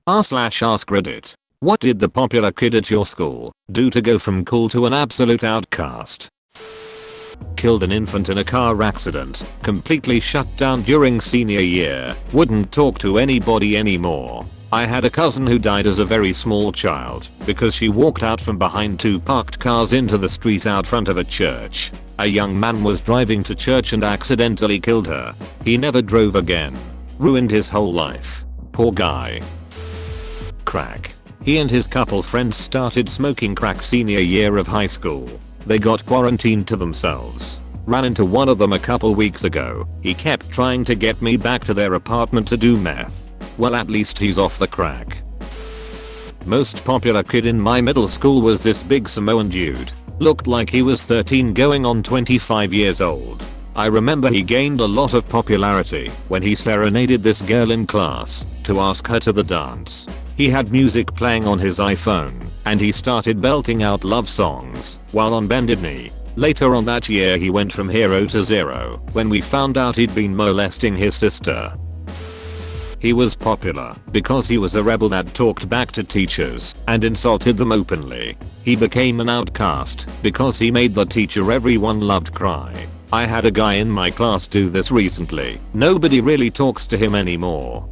r/AskReddit. What did the popular kid at your school do to go from cool to an absolute outcast? Killed an infant in a car accident, completely shut down during senior year, wouldn't talk to anybody anymore. I had a cousin who died as a very small child because she walked out from behind two parked cars into the street out front of a church. A young man was driving to church and accidentally killed her. He never drove again. Ruined his whole life. Poor guy. Crack. He and his couple friends started smoking crack senior year of high school. They got quarantined to themselves. Ran into one of them a couple weeks ago. He kept trying to get me back to their apartment to do meth. Well, at least he's off the crack. Most popular kid in my middle school was this big Samoan dude. Looked like he was 13 going on 25 years old. I remember he gained a lot of popularity when he serenaded this girl in class to ask her to the dance. He had music playing on his iPhone and he started belting out love songs while on bended knee. Later on that year he went from hero to zero when we found out he'd been molesting his sister. He was popular because he was a rebel that talked back to teachers and insulted them openly. He became an outcast because he made the teacher everyone loved cry. I had a guy in my class do this recently. Nobody really talks to him anymore.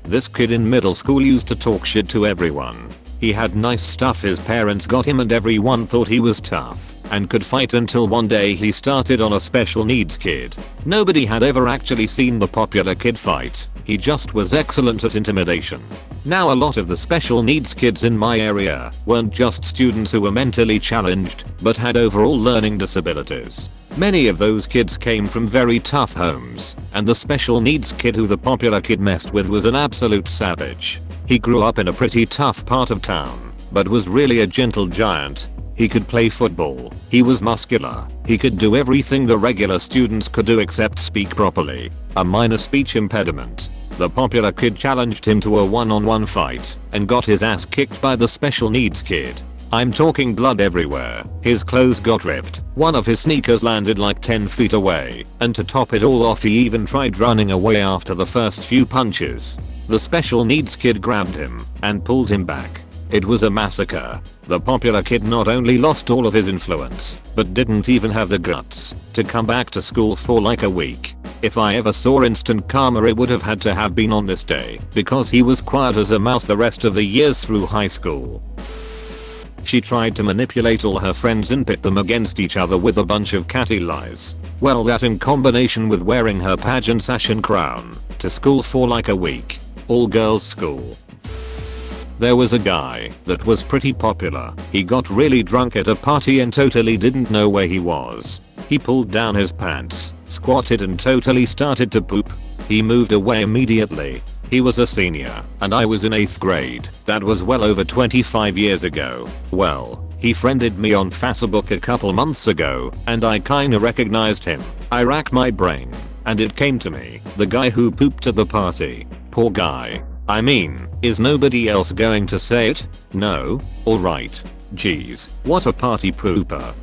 This kid in middle school used to talk shit to everyone. He had nice stuff his parents got him and everyone thought he was tough and could fight until one day he started on a special needs kid. Nobody had ever actually seen the popular kid fight. He just was excellent at intimidation. Now a lot of the special needs kids in my area weren't just students who were mentally challenged, but had overall learning disabilities. Many of those kids came from very tough homes, and the special needs kid who the popular kid messed with was an absolute savage. He grew up in a pretty tough part of town, but was really a gentle giant. He could play football, he was muscular, he could do everything the regular students could do except speak properly, a minor speech impediment. The popular kid challenged him to a one-on-one fight and got his ass kicked by the special needs kid. I'm talking blood everywhere, his clothes got ripped, one of his sneakers landed like 10 feet away, and to top it all off he even tried running away after the first few punches. The special needs kid grabbed him and pulled him back. It was a massacre. The popular kid not only lost all of his influence, but didn't even have the guts to come back to school for like a week. If I ever saw instant karma it would have had to have been on this day, because he was quiet as a mouse the rest of the years through high school. She tried to manipulate all her friends and pit them against each other with a bunch of catty lies. Well, that in combination with wearing her pageant sash and crown to school for like a week. All girls school. There was a guy that was pretty popular. He got really drunk at a party and totally didn't know where he was. He pulled down his pants, squatted and totally started to poop. He moved away immediately. He was a senior and I was in 8th grade. That was well over 25 years ago. Well, he friended me on Facebook a couple months ago and I kinda recognized him. I racked my brain and it came to me, the guy who pooped at the party. Poor guy. I mean, is nobody else going to say it? No? Alright. Jeez, what a party pooper.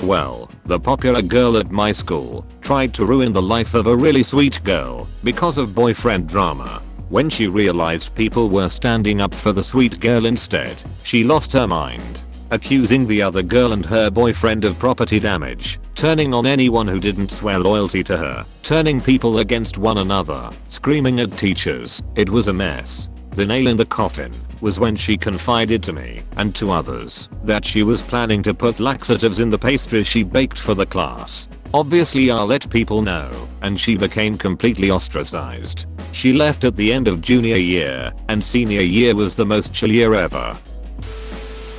Well, the popular girl at my school tried to ruin the life of a really sweet girl because of boyfriend drama. When she realized people were standing up for the sweet girl instead, she lost her mind, accusing the other girl and her boyfriend of property damage, turning on anyone who didn't swear loyalty to her, turning people against one another, screaming at teachers. It was a mess. The nail in the coffin was when she confided to me and to others that she was planning to put laxatives in the pastries she baked for the class. Obviously I let people know and she became completely ostracized. She left at the end of junior year and senior year was the most chill year ever.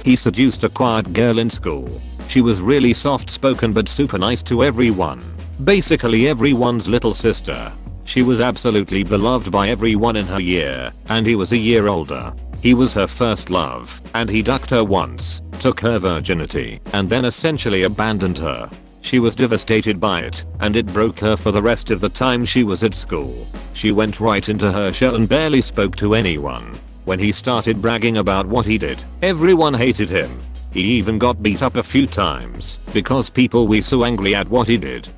He seduced a quiet girl in school. She was really soft spoken but super nice to everyone. Basically everyone's little sister. She was absolutely beloved by everyone in her year and he was a year older. He was her first love and he ducked her once, took her virginity and then essentially abandoned her. She was devastated by it and it broke her for the rest of the time she was at school. She went right into her shell and barely spoke to anyone. When he started bragging about what he did, everyone hated him. He even got beat up a few times because people were so angry at what he did.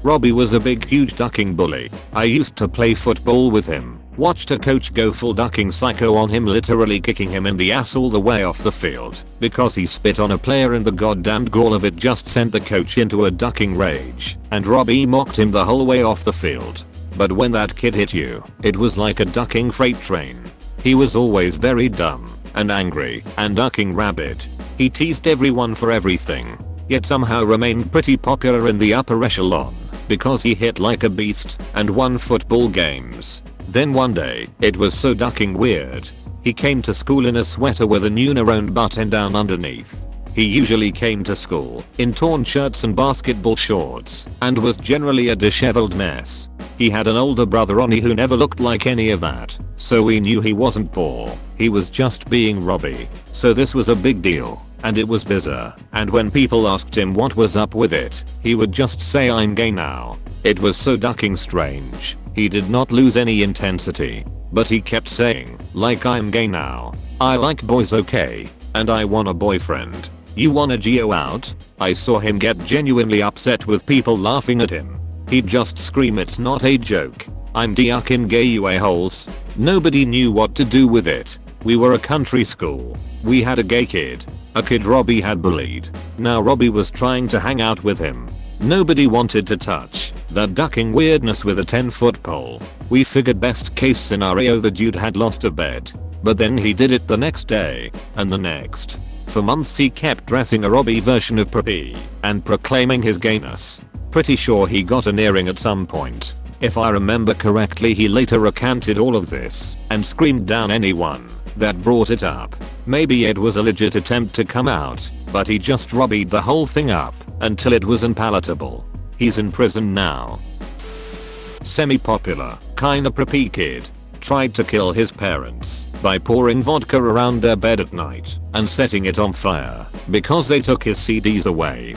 Robbie was a big huge ducking bully. I used to play football with him. Watched a coach go full ducking psycho on him, literally kicking him in the ass all the way off the field because he spit on a player, and the goddamned gall of it just sent the coach into a ducking rage, and Robbie mocked him the whole way off the field. But when that kid hit you, it was like a ducking freight train. He was always very dumb and angry and ducking rabid. He teased everyone for everything, yet somehow remained pretty popular in the upper echelon because he hit like a beast and won football games. Then one day, it was so ducking weird. He came to school in a sweater with a Nuna-owned button down underneath. He usually came to school in torn shirts and basketball shorts and was generally a disheveled mess. He had an older brother Ronnie who never looked like any of that, so we knew he wasn't poor. He was just being Robbie. So this was a big deal, and it was bizarre. And when people asked him what was up with it, he would just say, "I'm gay now." It was so ducking strange. He did not lose any intensity, but he kept saying, like, "I'm gay now. I like boys, okay, and I want a boyfriend. You wanna geo out?" I saw him get genuinely upset with people laughing at him. He'd just scream, "It's not a joke. I'm ducking gay, you a-holes." Nobody knew what to do with it. We were a country school. We had a gay kid. A kid Robbie had bullied. Now Robbie was trying to hang out with him. Nobody wanted to touch that ducking weirdness with a 10-foot pole. We figured best case scenario the dude had lost a bet. But then he did it the next day, and the next. For months he kept dressing a Robbie version of Preppy and proclaiming his gayness. Pretty sure he got an earring at some point. If I remember correctly, he later recanted all of this and screamed down anyone that brought it up. Maybe it was a legit attempt to come out, but he just Robbied the whole thing up until it was unpalatable. He's in prison now. Semi-popular, kinda preppy kid tried to kill his parents by pouring vodka around their bed at night and setting it on fire because they took his CDs away.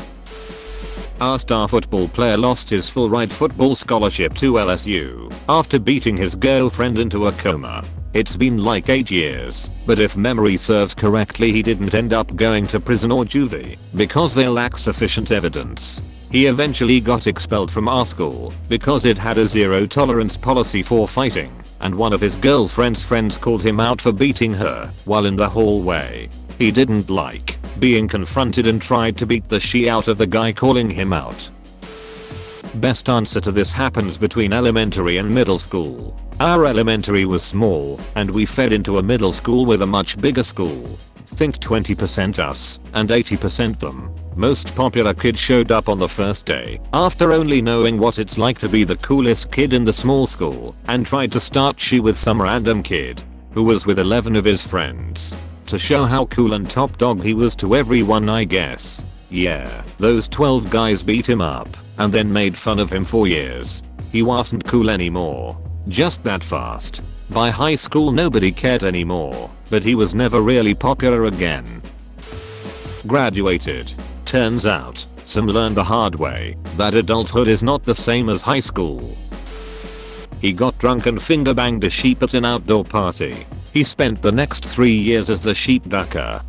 Our star football player lost his full-ride football scholarship to LSU after beating his girlfriend into a coma. It's been like 8 years, but if memory serves correctly, he didn't end up going to prison or juvie because they lack sufficient evidence. He eventually got expelled from our school because it had a zero-tolerance policy for fighting, and one of his girlfriend's friends called him out for beating her while in the hallway. He didn't like being confronted and tried to beat the shit out of the guy calling him out. Best answer to this happens between elementary and middle school. Our elementary was small, and we fed into a middle school with a much bigger school. Think 20% us and 80% them. Most popular kid showed up on the first day after only knowing what it's like to be the coolest kid in the small school, and tried to start shit with some random kid who was with 11 of his friends to show how cool and top dog he was to everyone, I guess. Yeah, those 12 guys beat him up and then made fun of him for years. He wasn't cool anymore. Just that fast. By high school nobody cared anymore, but he was never really popular again. Graduated. Turns out, some learned the hard way that adulthood is not the same as high school. He got drunk and finger banged a sheep at an outdoor party. He spent the next 3 years as the sheep ducker.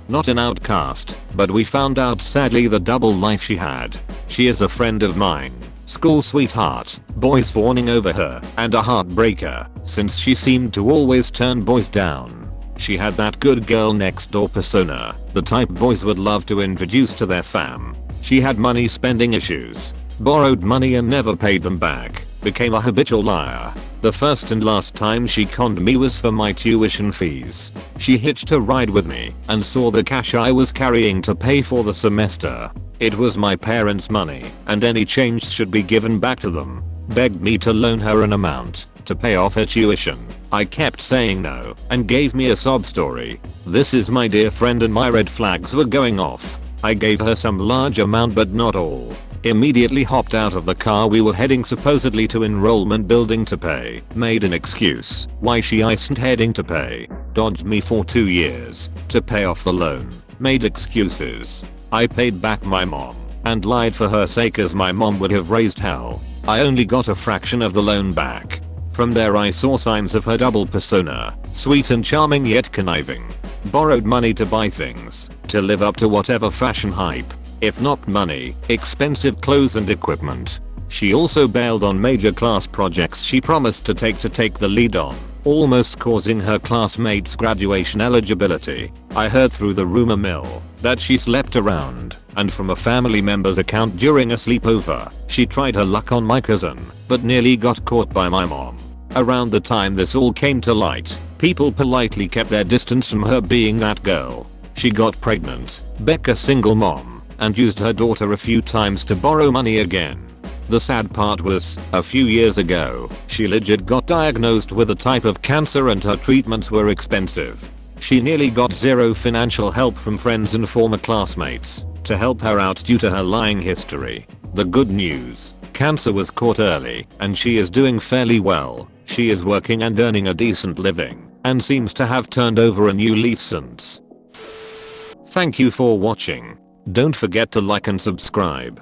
Not an outcast, but we found out sadly the double life she had. She is a friend of mine, school sweetheart, boys fawning over her, and a heartbreaker since she seemed to always turn boys down. She had that good girl next door persona, the type boys would love to introduce to their fam. She had money spending issues, borrowed money and never paid them back, became a habitual liar. The first and last time she conned me was for my tuition fees. She hitched a ride with me and saw the cash I was carrying to pay for the semester. It was my parents' money and any change should be given back to them. Begged me to loan her an amount to pay off her tuition. I kept saying no and gave me a sob story. This is my dear friend and my red flags were going off. I gave her some large amount but not all. Immediately hopped out of the car we were heading supposedly to enrollment building to pay. Made an excuse why she isn't heading to pay. Dodged me for 2 years to pay off the loan. Made excuses. I paid back my mom and lied for her sake as my mom would have raised hell. I only got a fraction of the loan back. From there I saw signs of her double persona, sweet and charming yet conniving. Borrowed money to buy things, to live up to whatever fashion hype. If not money, expensive clothes and equipment. She also bailed on major class projects she promised to take the lead on, almost causing her classmates' graduation eligibility. I heard through the rumor mill that she slept around, and from a family member's account during a sleepover, she tried her luck on my cousin, but nearly got caught by my mom. Around the time this all came to light, people politely kept their distance from her being that girl. She got pregnant, Beck a single mom, and used her daughter a few times to borrow money again. The sad part was, a few years ago, she legit got diagnosed with a type of cancer and her treatments were expensive. She nearly got zero financial help from friends and former classmates to help her out due to her lying history. The good news, cancer was caught early and she is doing fairly well. She is working and earning a decent living and seems to have turned over a new leaf since. Thank you for watching. Don't forget to like and subscribe.